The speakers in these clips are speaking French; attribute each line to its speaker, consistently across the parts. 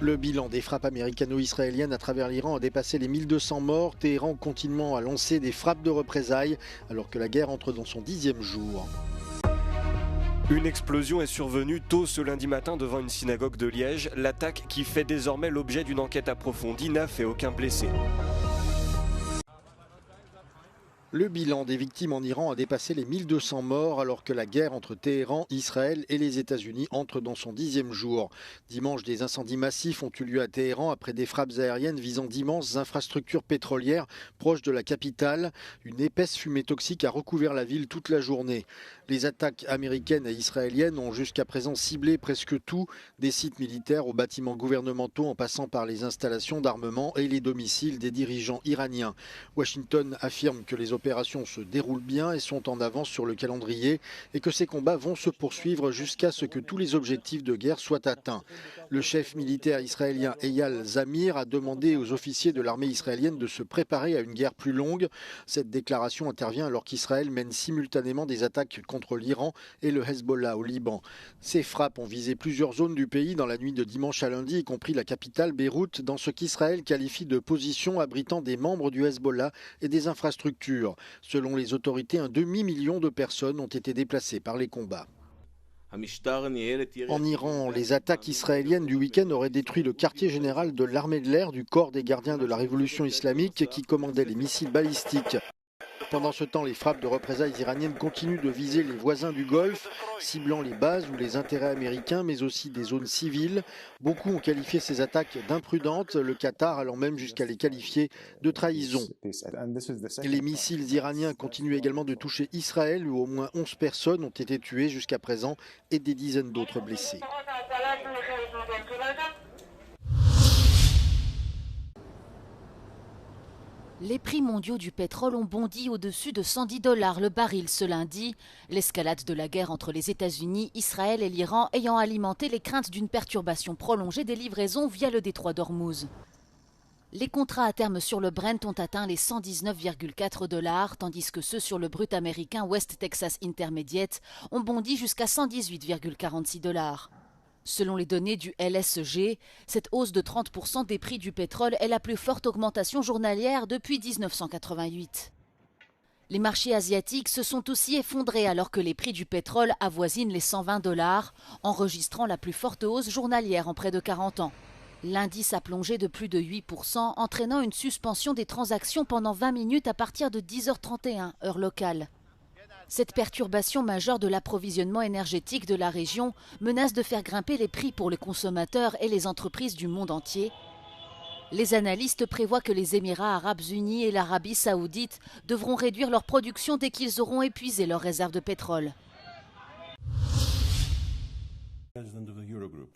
Speaker 1: Le bilan des frappes américano-israéliennes à travers l'Iran a dépassé les 1200 morts. Téhéran continuant à lancer des frappes de représailles alors que la guerre entre dans son 10e jour.
Speaker 2: Une explosion est survenue tôt ce lundi matin devant une synagogue de Liège. L'attaque, qui fait désormais l'objet d'une enquête approfondie, n'a fait aucun blessé.
Speaker 1: Le bilan des victimes en Iran a dépassé les 1200 morts alors que la guerre entre Téhéran, Israël et les États-Unis entre dans son 10e jour. Dimanche, des incendies massifs ont eu lieu à Téhéran après des frappes aériennes visant d'immenses infrastructures pétrolières proches de la capitale. Une épaisse fumée toxique a recouvert la ville toute la journée. Les attaques américaines et israéliennes ont jusqu'à présent ciblé presque tout, des sites militaires aux bâtiments gouvernementaux en passant par les installations d'armement et les domiciles des dirigeants iraniens. Washington affirme que les opérations se déroulent bien et sont en avance sur le calendrier et que ces combats vont se poursuivre jusqu'à ce que tous les objectifs de guerre soient atteints. Le chef militaire israélien Eyal Zamir a demandé aux officiers de l'armée israélienne de se préparer à une guerre plus longue. Cette déclaration intervient alors qu'Israël mène simultanément des attaques contre l'Iran et le Hezbollah au Liban. Ces frappes ont visé plusieurs zones du pays dans la nuit de dimanche à lundi, y compris la capitale Beyrouth, dans ce qu'Israël qualifie de position abritant des membres du Hezbollah et des infrastructures. Selon les autorités, un demi-million de personnes ont été déplacées par les combats. En Iran, les attaques israéliennes du week-end auraient détruit le quartier général de l'armée de l'air du corps des gardiens de la révolution islamique qui commandait les missiles balistiques. Pendant ce temps, les frappes de représailles iraniennes continuent de viser les voisins du Golfe, ciblant les bases ou les intérêts américains, mais aussi des zones civiles. Beaucoup ont qualifié ces attaques d'imprudentes, le Qatar allant même jusqu'à les qualifier de trahison. Les missiles iraniens continuent également de toucher Israël, où au moins 11 personnes ont été tuées jusqu'à présent et des dizaines d'autres blessées.
Speaker 3: Les prix mondiaux du pétrole ont bondi au-dessus de $110 le baril ce lundi, l'escalade de la guerre entre les États-Unis, Israël et l'Iran ayant alimenté les craintes d'une perturbation prolongée des livraisons via le détroit d'Ormuz. Les contrats à terme sur le Brent ont atteint les $119,4, tandis que ceux sur le brut américain West Texas Intermediate ont bondi jusqu'à $118,46. Selon les données du LSEG, cette hausse de 30% des prix du pétrole est la plus forte augmentation journalière depuis 1988. Les marchés asiatiques se sont aussi effondrés alors que les prix du pétrole avoisinent les $120, enregistrant la plus forte hausse journalière en près de 40 ans. L'indice a plongé de plus de 8%, entraînant une suspension des transactions pendant 20 minutes à partir de 10h31, heure locale. Cette perturbation majeure de l'approvisionnement énergétique de la région menace de faire grimper les prix pour les consommateurs et les entreprises du monde entier. Les analystes prévoient que les Émirats arabes unis et l'Arabie saoudite devront réduire leur production dès qu'ils auront épuisé leurs réserves de pétrole.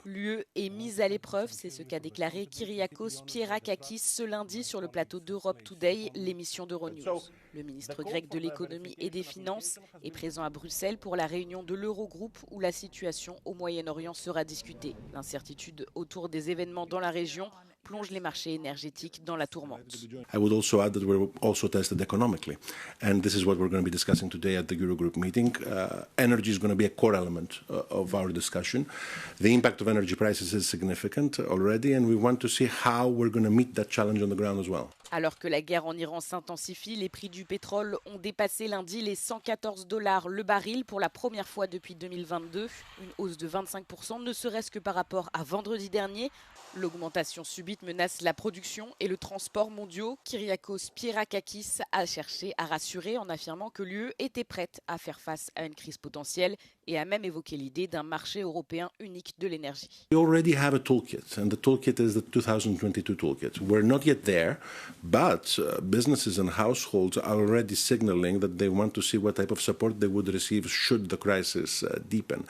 Speaker 4: L'UE est mise à l'épreuve, c'est ce qu'a déclaré Kyriakos Pierrakakis ce lundi sur le plateau d'Europe Today, l'émission d'Euronews. Le ministre grec de l'économie et des finances est présent à Bruxelles pour la réunion de l'Eurogroupe où la situation au Moyen-Orient sera discutée. L'incertitude autour des événements dans la région plonge les marchés énergétiques dans la tourmente.
Speaker 5: I would also add that we're also tested economically, and this is what we're going to be discussing today at the Eurogroup meeting. Energy is going to be a core element of our discussion. The impact of energy prices is significant already, and we want to see how we're going to meet that challenge on the ground as well.
Speaker 4: Alors que la guerre en Iran s'intensifie, les prix du pétrole ont dépassé lundi les $114 le baril pour la première fois depuis 2022. Une hausse de 25%, ne serait-ce que par rapport à vendredi dernier. L'augmentation subite menace la production et le transport mondiaux. Kyriakos Pierrakakis a cherché à rassurer en affirmant que l'UE était prête à faire face à une crise potentielle et a même évoqué l'idée d'un marché européen unique de l'énergie.
Speaker 5: We already have a toolkit, and the toolkit is the 2022 toolkit. We're not yet there, but businesses and households are already signaling that they want to see what type of support they would receive should the crisis deepen.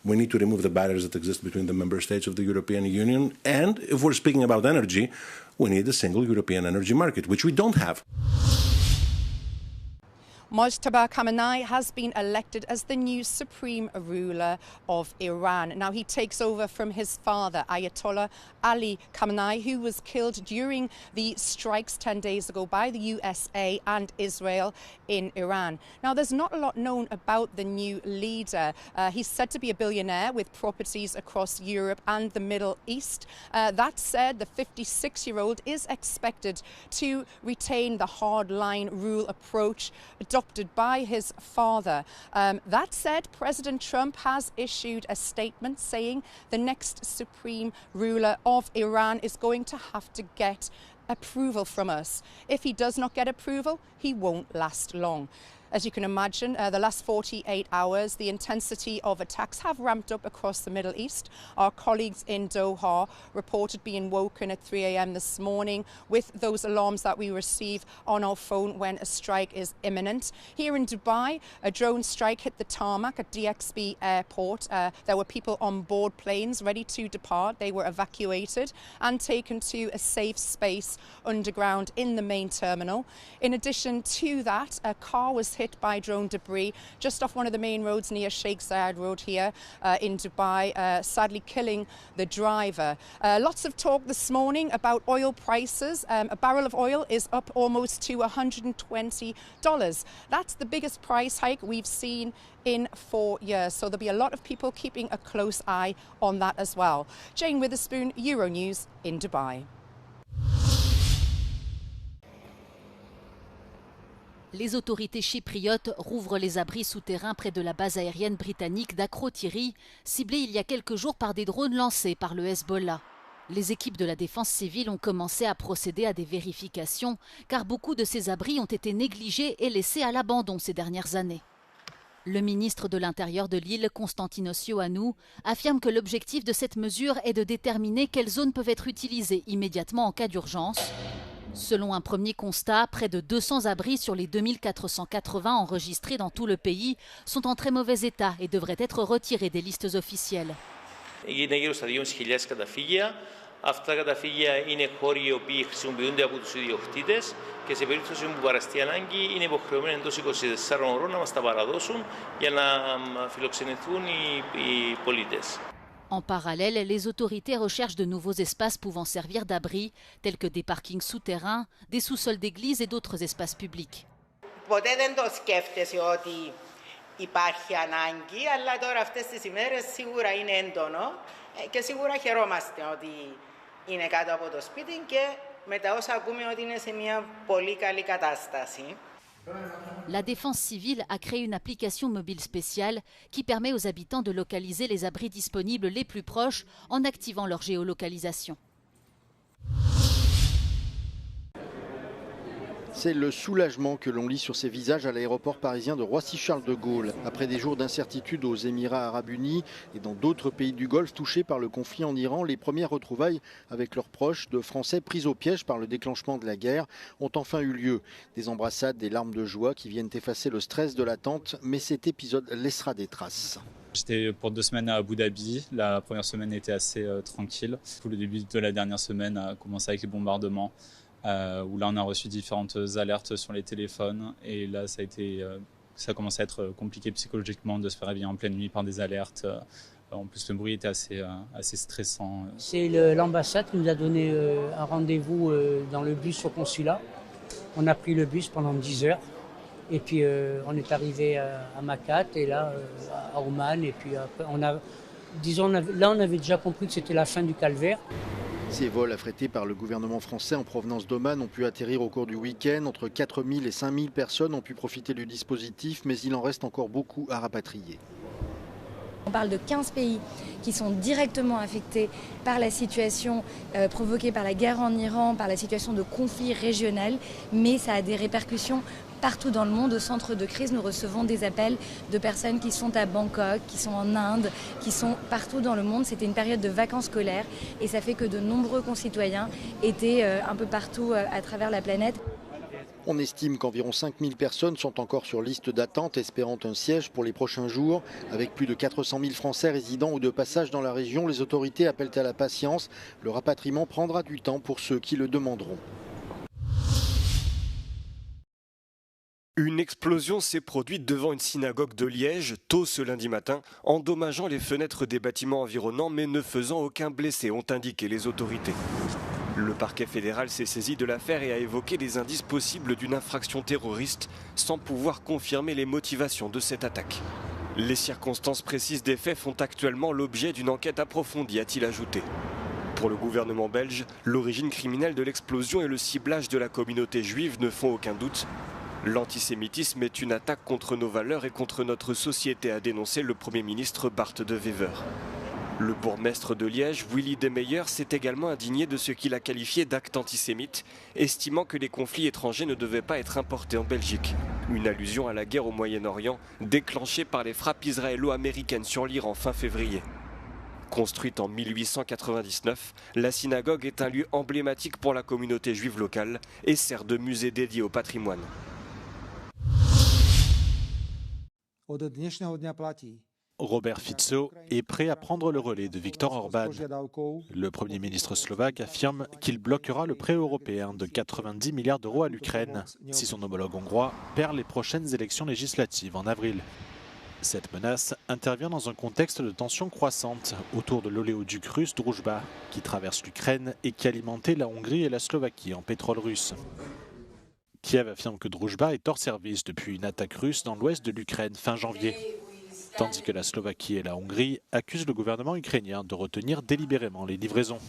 Speaker 5: We need to remove the barriers that exist between the member states of the European Union, and if we're speaking about energy, we need a single European energy market, which we don't have.
Speaker 6: Mojtaba Khamenei has been elected as the new supreme ruler of Iran. Now he takes over from his father, Ayatollah Ali Khamenei, who was killed during the strikes 10 days ago by the USA and Israel in Iran. Now there's not a lot known about the new leader. He's said to be a billionaire with properties across Europe and the Middle East. That said, the 56-year-old is expected to retain the hardline rule approach adopted by his father. That said, President Trump has issued a statement saying the next supreme ruler of Iran is going to have to get approval from us. If he does not get approval, he won't last long. As you can imagine, the last 48 hours, the intensity of attacks have ramped up across the Middle East. Our colleagues in Doha reported being woken at 3 a.m. this morning with those alarms that we receive on our phone when a strike is imminent. Here in Dubai, a drone strike hit the tarmac at DXB Airport. There were people on board planes ready to depart. They were evacuated and taken to a safe space underground in the main terminal. In addition to that, a car was hit by drone debris just off one of the main roads near Sheikh Zayed Road here in Dubai, sadly killing the driver. Lots of talk this morning about oil prices. A barrel of oil is up almost to $120. That's the biggest price hike we've seen in 4 years. So there'll be a lot of people keeping a close eye on that as well. Jane Witherspoon, Euronews in Dubai.
Speaker 3: Les autorités chypriotes rouvrent les abris souterrains près de la base aérienne britannique d'Akrotiri, ciblée il y a quelques jours par des drones lancés par le Hezbollah. Les équipes de la défense civile ont commencé à procéder à des vérifications, car beaucoup de ces abris ont été négligés et laissés à l'abandon ces dernières années. Le ministre de l'Intérieur de l'île, Konstantinos Ioannou, affirme que l'objectif de cette mesure est de déterminer quelles zones peuvent être utilisées immédiatement en cas d'urgence. Selon un premier constat, près de 200 abris sur les 2480 enregistrés dans tout le pays sont en très mauvais état et devraient être retirés des listes officielles.
Speaker 7: Αυτά τα καταφύγια είναι χώροι οι οποίοι χρησιμοποιούνται από τους ιδιοκτήτες και σε περίπτωση που παραστεί ανάγκη είναι υποχρεωμένοι εντός 24 ώρων να μας τα παραδώσουν για να φιλοξενηθούν οι πολίτες.
Speaker 3: En parallèle, les autorités recherchent de nouveaux espaces pouvant servir d'abri, tels que des parkings souterrains, des sous-sols d'églises et d'autres espaces publics.
Speaker 8: Ποτέ δεν το σκέφτεσαι ότι υπάρχει ανάγκη, αλλά τώρα αυτές τις ημέρες σίγουρα είναι έντονο και σίγουρα χαιρόμαστε ότι είναι κάτω από το σπίτι και με τα όσα ακούμε ότι είναι σε μια πολύ καλή κατάσταση.
Speaker 3: La défense civile a créé une application mobile spéciale qui permet aux habitants de localiser les abris disponibles les plus proches en activant leur géolocalisation.
Speaker 1: C'est le soulagement que l'on lit sur ces visages à l'aéroport parisien de Roissy-Charles de Gaulle. Après des jours d'incertitude aux Émirats arabes unis et dans d'autres pays du Golfe touchés par le conflit en Iran, les premières retrouvailles avec leurs proches de Français pris au piège par le déclenchement de la guerre ont enfin eu lieu. Des embrassades, des larmes de joie qui viennent effacer le stress de l'attente, mais cet épisode laissera des traces.
Speaker 9: J'étais pour 2 semaines à Abu Dhabi. La première semaine était assez tranquille. Le début de la dernière semaine a commencé avec les bombardements. Où là on a reçu différentes alertes sur les téléphones et là ça a commencé à être compliqué psychologiquement de se faire réveiller en pleine nuit par des alertes. En plus le bruit était assez stressant.
Speaker 10: C'est l'ambassade qui nous a donné un rendez-vous dans le bus au consulat. On a pris le bus pendant 10 heures et puis on est arrivé à Makkat et là à Oman et puis après là on avait déjà compris que c'était la fin du calvaire.
Speaker 1: Ces vols affrétés par le gouvernement français en provenance d'Oman ont pu atterrir au cours du week-end. Entre 4 000 et 5 000 personnes ont pu profiter du dispositif, mais il en reste encore beaucoup à rapatrier.
Speaker 11: On parle de 15 pays qui sont directement affectés par la situation provoquée par la guerre en Iran, par la situation de conflit régional, mais ça a des répercussions partout dans le monde. Au centre de crise, nous recevons des appels de personnes qui sont à Bangkok, qui sont en Inde, qui sont partout dans le monde. C'était une période de vacances scolaires et ça fait que de nombreux concitoyens étaient un peu partout à travers la planète.
Speaker 1: On estime qu'environ 5 000 personnes sont encore sur liste d'attente, espérant un siège pour les prochains jours. Avec plus de 400 000 Français résidant ou de passage dans la région, les autorités appellent à la patience. Le rapatriement prendra du temps pour ceux qui le demanderont.
Speaker 2: Une explosion s'est produite devant une synagogue de Liège tôt ce lundi matin, endommageant les fenêtres des bâtiments environnants mais ne faisant aucun blessé, ont indiqué les autorités. Le parquet fédéral s'est saisi de l'affaire et a évoqué les indices possibles d'une infraction terroriste sans pouvoir confirmer les motivations de cette attaque. Les circonstances précises des faits font actuellement l'objet d'une enquête approfondie, a-t-il ajouté. Pour le gouvernement belge, l'origine criminelle de l'explosion et le ciblage de la communauté juive ne font aucun doute. L'antisémitisme est une attaque contre nos valeurs et contre notre société, a dénoncé le Premier ministre Bart de Wever. Le bourgmestre de Liège, Willy Demeyer, s'est également indigné de ce qu'il a qualifié d'acte antisémite, estimant que les conflits étrangers ne devaient pas être importés en Belgique. Une allusion à la guerre au Moyen-Orient, déclenchée par les frappes israélo-américaines sur l'Iran fin février. Construite en 1899, la synagogue est un lieu emblématique pour la communauté juive locale et sert de musée dédié au patrimoine.
Speaker 12: Robert Fico est prêt à prendre le relais de Viktor Orban. Le Premier ministre slovaque affirme qu'il bloquera le prêt européen de 90 milliards d'euros à l'Ukraine si son homologue hongrois perd les prochaines élections législatives en avril. Cette menace intervient dans un contexte de tensions croissantes autour de l'oléoduc russe Druzhba qui traverse l'Ukraine et qui alimentait la Hongrie et la Slovaquie en pétrole russe. Kiev affirme que Druzhba est hors service depuis une attaque russe dans l'ouest de l'Ukraine fin janvier, tandis que la Slovaquie et la Hongrie accusent le gouvernement ukrainien de retenir délibérément les livraisons.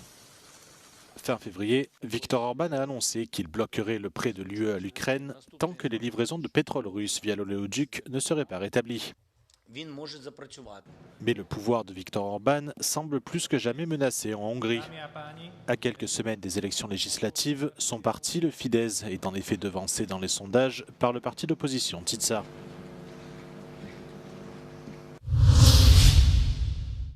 Speaker 12: Fin février, Viktor Orban a annoncé qu'il bloquerait le prêt de l'UE à l'Ukraine tant que les livraisons de pétrole russe via l'oléoduc ne seraient pas rétablies. Mais le pouvoir de Viktor Orban semble plus que jamais menacé en Hongrie. À quelques semaines des élections législatives, son parti, le Fidesz, est en effet devancé dans les sondages par le parti d'opposition Tisza.